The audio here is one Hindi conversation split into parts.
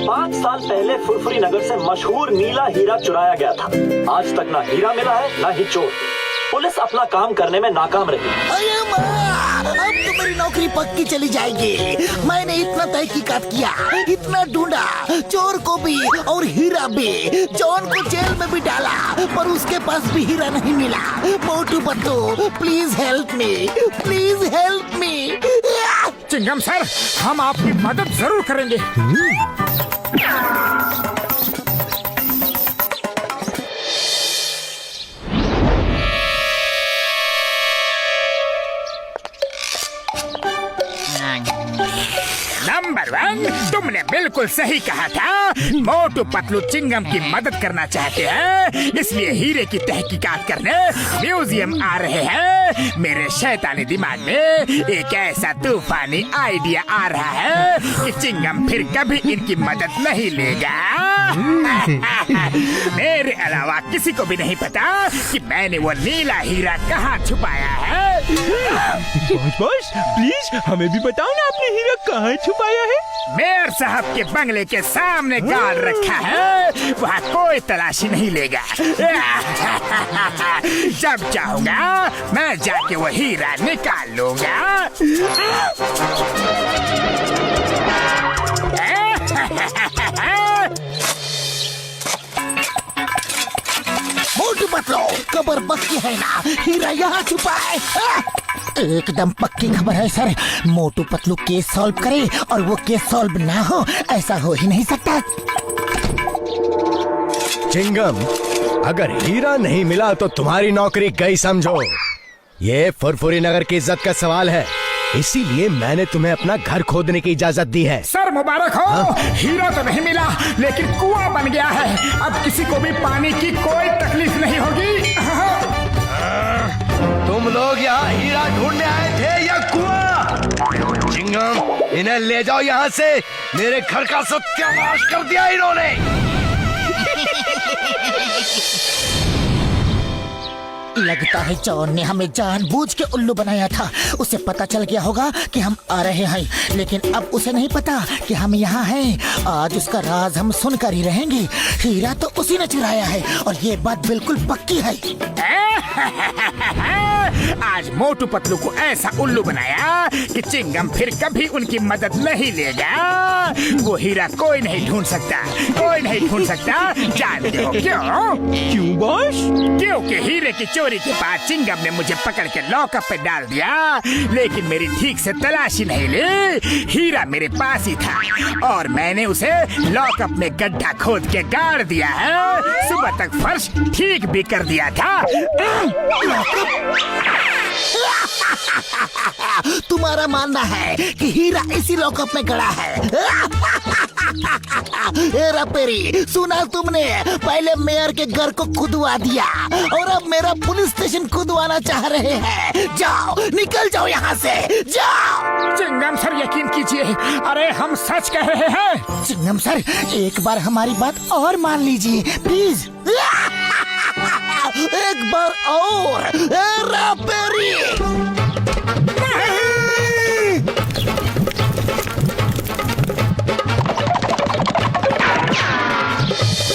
5 साल पहले फुरफुरी नगर से मशहूर नीला हीरा चुराया गया था। आज तक ना हीरा मिला है ना ही चोर। पुलिस अपना काम करने में नाकाम रही। अरे माँ, अब तो मेरी नौकरी पक्की चली जाएगी। मैंने इतना तहकीकात किया, इतना ढूंढा, चोर को भी और हीरा भी, जॉन को जेल में भी डाला, पर उसके पास भी हीरा नहीं मिला। Motu Patlu, please help me, please help me. Chingum sir, हम आपकी मदद जरूर करेंगे। नंबर 1, तुमने बिल्कुल सही कहा था। मोटू पतलू चिंगम की मदद करना चाहते हैं, इसलिए हीरे की तहकीकात करने म्यूजियम आ रहे हैं। मेरे शैतानी दिमाग में एक ऐसा तूफानी आइडिया आ रहा है कि चिंगम फिर कभी इनकी मदद नहीं लेगा। मेरे अलावा किसी को भी नहीं पता कि मैंने वो नीला हीरा कहाँ छुपाया है। बॉस प्लीज हमें भी बताओ ना, आपने हीरा कहाँ छुपाया है? मेयर साहब के बंगले के सामने गाड़ रखा है, वहाँ कोई तलाशी नहीं लेगा। जब चाहूंगा मैं जाके वो हीरा निकाल लूंगा। मोटू पतलू, खबर पक्की है ना, हीरा यहाँ छुपा है। एकदम पक्की खबर है sir. Motu Patlu case solve करे और वो केस सॉल्व ना हो, ऐसा हो ही नहीं सकता। चिंगम, अगर हीरा नहीं मिला तो तुम्हारी नौकरी गई समझो। ये फुरफुरी नगर की इज्जत का सवाल है, इसीलिए मैंने तुम्हें अपना घर खोदने की इजाजत दी है। सर मुबारक हो। हीरा तो नहीं मिला, लेकिन कुआं बन गया है। अब किसी को भी पानी की कोई तकलीफ नहीं होगी। तुम लोग यहाँ हीरा ढूंढने आए थे या कुआं? चिंगम, इन्हें ले जाओ यहाँ से। मेरे घर का सत्यानाश कर दिया इन्होंने। लगता है जॉन ने हमें जानबूझ के उल्लू बनाया था। उसे पता चल गया होगा कि हम आ रहे हैं, लेकिन अब उसे नहीं पता कि हम यहाँ हैं। आज उसका राज हम सुनकर ही रहेंगे। हीरा तो उसी ने चुराया है और ये बात बिल्कुल पक्की है। आज मोटू पतलू को ऐसा उल्लू बनाया कि चिंगम फिर कभी उनकी मदद नहीं लेगा। वो हीरा कोई नहीं ढूंढ सकता, कोई नहीं ढूंढ सकता। जानते हो क्यों? क्यों बॉस? क्योंकि हीरे की चोरी के बाद चिंगम ने मुझे पकड़ के लॉकअप पे डाल दिया, लेकिन मेरी ठीक से तलाशी नहीं ली। हीरा मेरे पास ही था और मैंने उसे लॉकअप में गड्ढा खोद के गाड़ दिया है। सुबह तक फर्श ठीक भी कर दिया था। तुम्हारा मानना है कि हीरा इसी लॉकअप में गड़ा है? हेरा पेरी, सुना तुमने? पहले मेयर के घर को खुदवा दिया और अब मेरा पुलिस स्टेशन खुदवाना चाह रहे हैं। जाओ, निकल जाओ यहाँ से, जाओ। चिंगम सर यकीन कीजिए, अरे हम सच कह रहे हैं। चिंगम सर, एक बार हमारी बात और मान लीजिए प्लीज। एक बार और। हेरा पेरी,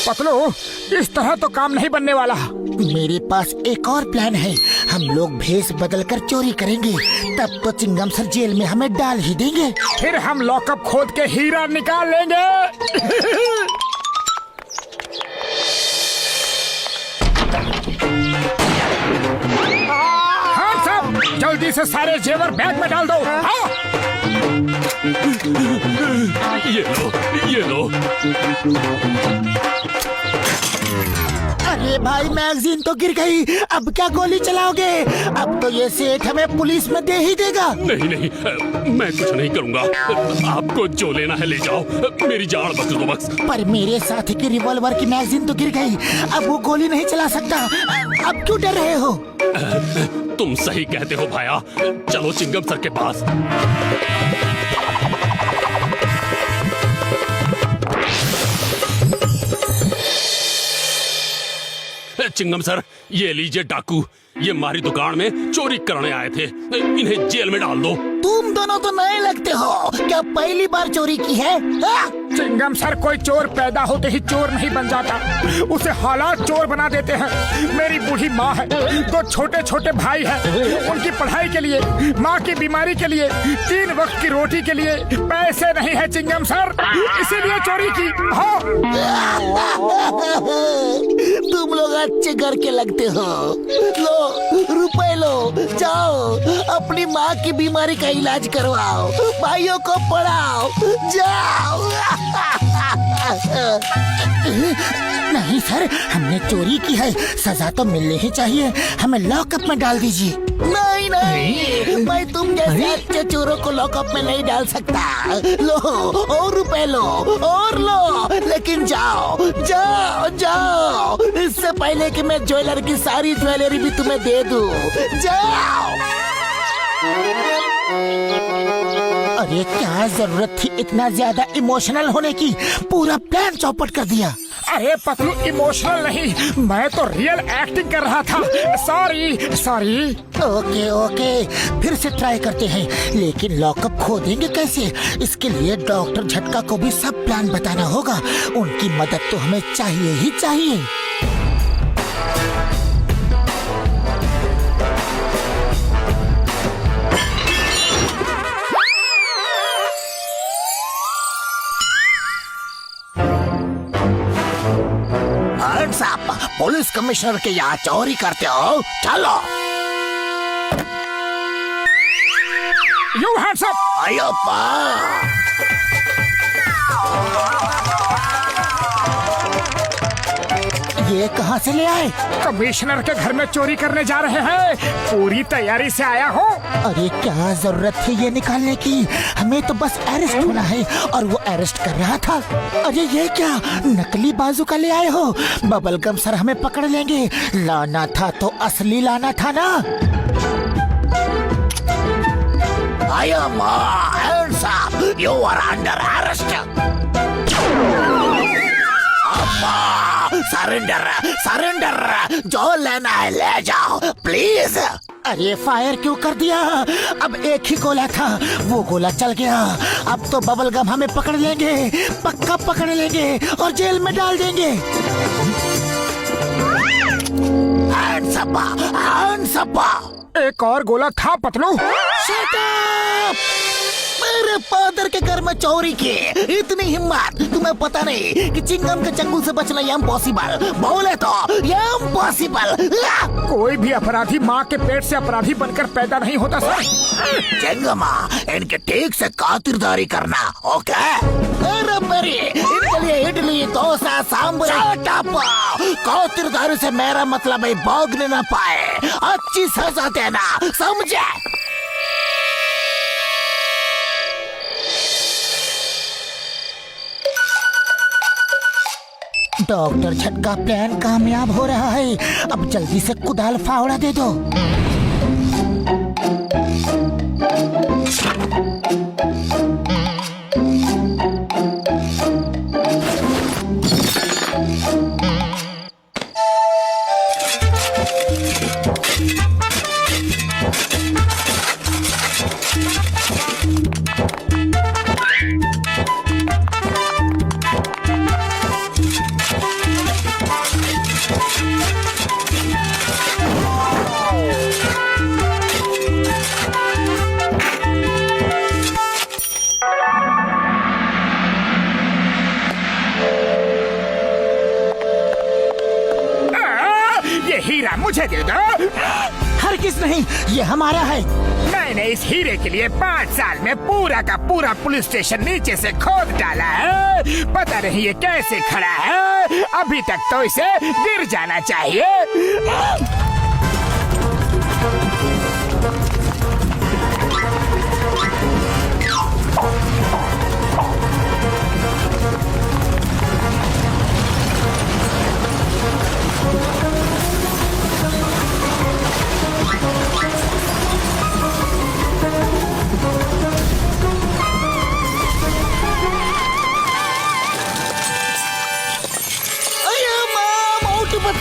पतलू, इस तरह तो काम नहीं बनने वाला। मेरे पास एक और प्लान है। हम लोग भेष बदलकर चोरी करेंगे, तब तो चिंगम सर जेल में हमें डाल ही देंगे। फिर हम लॉकअप खोद के हीरा निकाल लेंगे। हाँ सब, जल्दी से सारे जेवर बैग में डाल दो। हाँ। ये लो। अरे भाई, मैगजीन तो गिर गई। अब क्या गोली चलाओगे? अब तो ये सेठ हमें पुलिस में दे ही देगा। नहीं, मैं कुछ नहीं करूंगा। आपको जो लेना है ले जाओ, मेरी जान बख्श दो बस। पर मेरे साथी की रिवॉल्वर की मैगजीन तो गिर गई, अब वो गोली नहीं चला सकता। अब क्यों डर रहे हो? तुम सही कहते हो भाया, चलो चिंगम सर के पास। चिंगम सर, ये लीजिए डाकू, ये हमारी दुकान में चोरी करने आए थे। इन्हें जेल में डाल दो। तुम दोनों तो नए लगते हो, क्या पहली बार चोरी की है? हाँ? चिंगम सर, कोई चोर पैदा होते ही चोर नहीं बन जाता, उसे हालात चोर बना देते हैं। मेरी बूढ़ी माँ है, 2 छोटे छोटे भाई हैं, उनकी पढ़ाई के लिए, माँ की बीमारी के लिए, 3 वक्त की रोटी के लिए पैसे नहीं है चिंगम सर, इसीलिए चोरी की। हाँ। तुम लोग अच्छे घर के लगते हो। लो रुपए लो, जाओ अपनी माँ की बीमारी का इलाज करवाओ, भाइयों को पढ़ाओ, जाओ। नहीं सर, हमने चोरी की है, सजा तो मिलनी ही चाहिए, हमें लॉकअप में डाल दीजिए। नहीं नहीं, मैं तुम जैसे अच्छे चोरों को लॉकअप में नहीं डाल सकता। लो और रुपए लो और लो, लेकिन जाओ जाओ जाओ, इससे पहले कि मैं ज्वेलर की सारी ज्वेलरी भी तुम्हें दे दूं। जाओ। अरे क्या जरूरत थी इतना ज्यादा इमोशनल होने की, पूरा प्लान चौपट कर दिया। अरे पतलू, इमोशनल नहीं, मैं तो रियल एक्टिंग कर रहा था। Sorry sorry. ओके ओके, फिर से ट्राई करते हैं, लेकिन लॉकअप खोदेंगे कैसे? इसके लिए डॉक्टर झटका को भी सब प्लान बताना होगा, उनकी मदद तो हमें चाहिए ही चाहिए। साहब, पुलिस कमिश्नर के यहाँ चोरी करते हो? चलो। You hands up. अय्यप्पा। ये कहाँ से ले आए? कमिश्नर के घर में चोरी करने जा रहे हैं, पूरी तैयारी से आया हूँ। अरे क्या जरूरत थी ये निकालने की, हमें तो बस अरेस्ट होना है, और वो अरेस्ट कर रहा था। अरे ये क्या नकली बाजूका ले आए हो? बबलगम सर हमें पकड़ लेंगे, लाना था तो असली लाना था ना। I am hands up. You are under arrest. Surrender surrender, जो लेना है ले जाओ प्लीज। अरे फायर क्यों कर दिया? अब एक ही गोला था, वो गोला चल गया। अब तो बबलगम हमें पकड़ लेंगे, पक्का पकड़ लेंगे और जेल में डाल देंगे। Hands up, hands up. एक और गोला था पतलू। Shut up! मेरे फादर के घर में चोरी की, इतनी हिम्मत? तुम्हें पता नहीं कि चिंगम के चंगुल से बचना इम्पॉसिबल, बोले तो इम्पॉसिबल। कोई भी अपराधी माँ के पेट से अपराधी बनकर पैदा नहीं होता सर। चिंगमा, इनके ठीक से खातिरदारी करना, ओके? अरे मेरी, इनके लिए इडली डोसा सांभर। खातिरदारी से मेरा मतलब है भागने न पाए, अच्छी सजा देना, समझे? डॉक्टर झटका प्लान कामयाब हो रहा है, अब जल्दी से कुदाल फावड़ा दे दो। हीरा मुझे दे दो। हरगिज़ नहीं, ये हमारा है। मैंने इस हीरे के लिए 5 साल में पूरा का पूरा पुलिस स्टेशन नीचे से खोद डाला है, पता नहीं ये कैसे खड़ा है, अभी तक तो इसे गिर जाना चाहिए।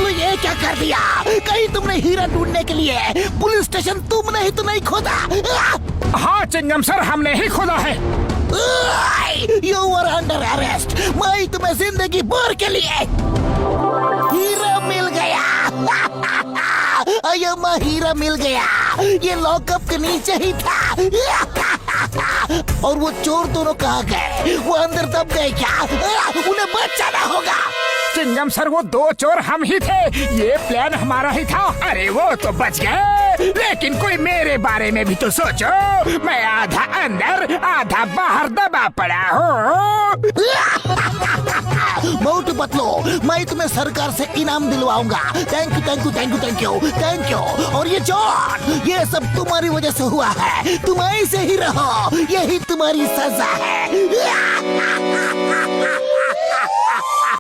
ये क्या कर दिया। कहीं तुमने हीरा ढूंढने के लिए पुलिस स्टेशन तुमने ही तो नहीं खोदा? हाँ चिंगम सर, हमने ही खोदा है। You are under arrest. मैं तुम्हें जिंदगी भर के लिए हीरा मिल गया। अय्यम्मा, हीरा मिल गया। ये लॉकअप के नीचे ही था। और वो चोर दोनों कहाँ गए? वो अंदर दब गए क्या? उन्हें बचाना होगा। चिंगम सर, वो दो चोर हम ही थे। ये प्लान हमारा ही था। अरे वो तो बच गए, लेकिन कोई मेरे बारे में भी तो सोचो। मैं आधा अंदर आधा बाहर दबा पड़ा हूँ। मोटू पतलू, मैं तुम्हें सरकार से इनाम दिलवाऊंगा। Thank you thank you thank you thank you thank you. और ये जॉन, ये सब तुम्हारी वजह से हुआ है। तुम ऐसे ही रहो, यही तुम्हारी सजा है।